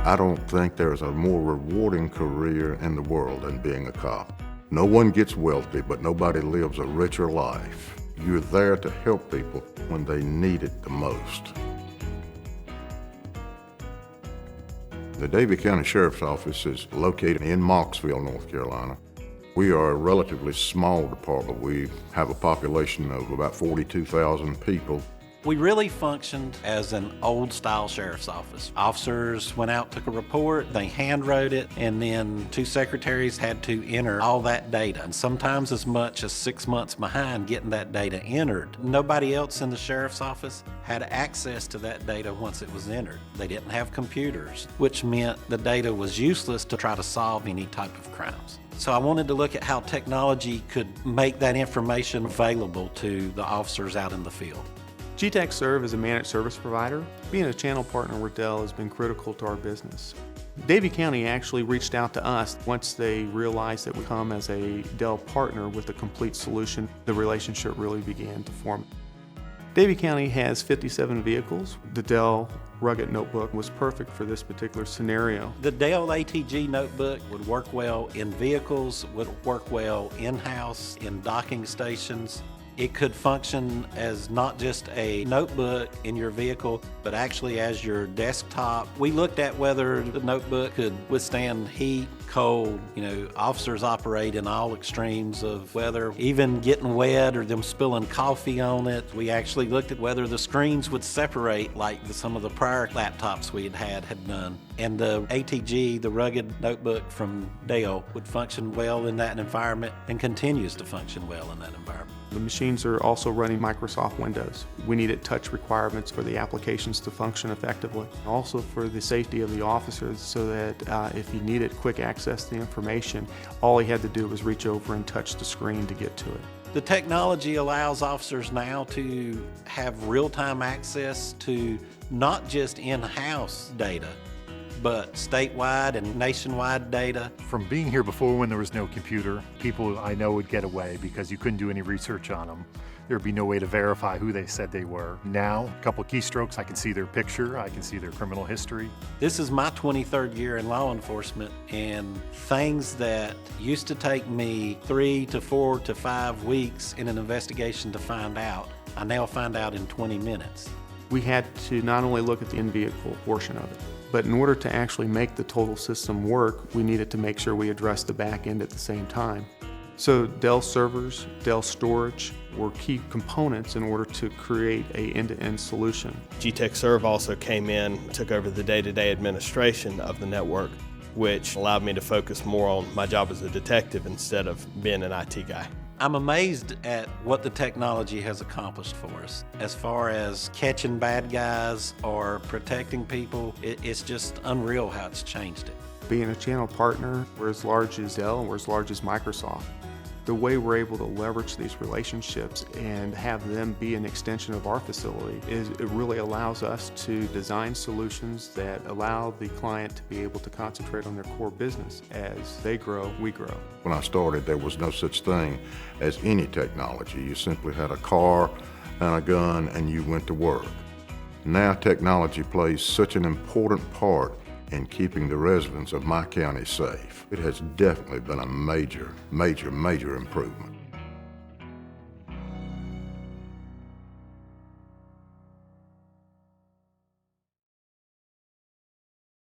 I don't think there's a more rewarding career in the world than being a cop. No one gets wealthy, but nobody lives a richer life. You're there to help people when they need it the most. The Davie County Sheriff's Office is located in Mocksville, North Carolina. We are a relatively small department. We have a population of about 42,000 people. We really functioned as an old-style sheriff's office. Officers went out, took a report, they hand-wrote it, and then two secretaries had to enter all that data, and sometimes as much as 6 months behind getting that data entered. Nobody else in the sheriff's office had access to that data once it was entered. They didn't have computers, which meant the data was useless to try to solve any type of crimes. So I wanted to look at how technology could make that information available to the officers out in the field. gTECHserv is a managed service provider. Being a channel partner with Dell has been critical to our business. Davie County actually reached out to us once they realized that we come as a Dell partner with a complete solution. The relationship really began to form. Davie County has 57 vehicles. The Dell rugged notebook was perfect for this particular scenario. The Dell ATG notebook would work well in vehicles, would work well in-house, in docking stations. It could function as not just a notebook in your vehicle, but actually as your desktop. We looked at whether the notebook could withstand heat, cold. Officers operate in all extremes of weather, even getting wet or them spilling coffee on it. We actually looked at whether the screens would separate like some of the prior laptops we had done. And the ATG, the rugged notebook from Dell, would function well in that environment and continues to function well in that environment. The machines are also running Microsoft Windows. We needed touch requirements for the applications to function effectively. Also for the safety of the officers, so that if he needed quick access to the information, all he had to do was reach over and touch the screen to get to it. The technology allows officers now to have real-time access to not just in-house data, but statewide and nationwide data. From being here before when there was no computer, people I know would get away because you couldn't do any research on them. There'd be no way to verify who they said they were. Now, a couple keystrokes, I can see their picture, I can see their criminal history. This is my 23rd year in law enforcement, and things that used to take me 3 to 4 to 5 weeks in an investigation to find out, I now find out in 20 minutes. We had to not only look at the in-vehicle portion of it, but in order to actually make the total system work, we needed to make sure we addressed the back end at the same time. So Dell servers, Dell storage were key components in order to create an end-to-end solution. gTECHserv also came in, took over the day-to-day administration of the network, which allowed me to focus more on my job as a detective instead of being an IT guy. I'm amazed at what the technology has accomplished for us. As far as catching bad guys or protecting people, it's just unreal how it's changed it. Being a channel partner, we're as large as Dell and we're as large as Microsoft. The way we're able to leverage these relationships and have them be an extension of our facility is it really allows us to design solutions that allow the client to be able to concentrate on their core business. As they grow, we grow. When I started, there was no such thing as any technology. You simply had a car and a gun and you went to work. Now technology plays such an important part in keeping the residents of my county safe. It has definitely been a major improvement.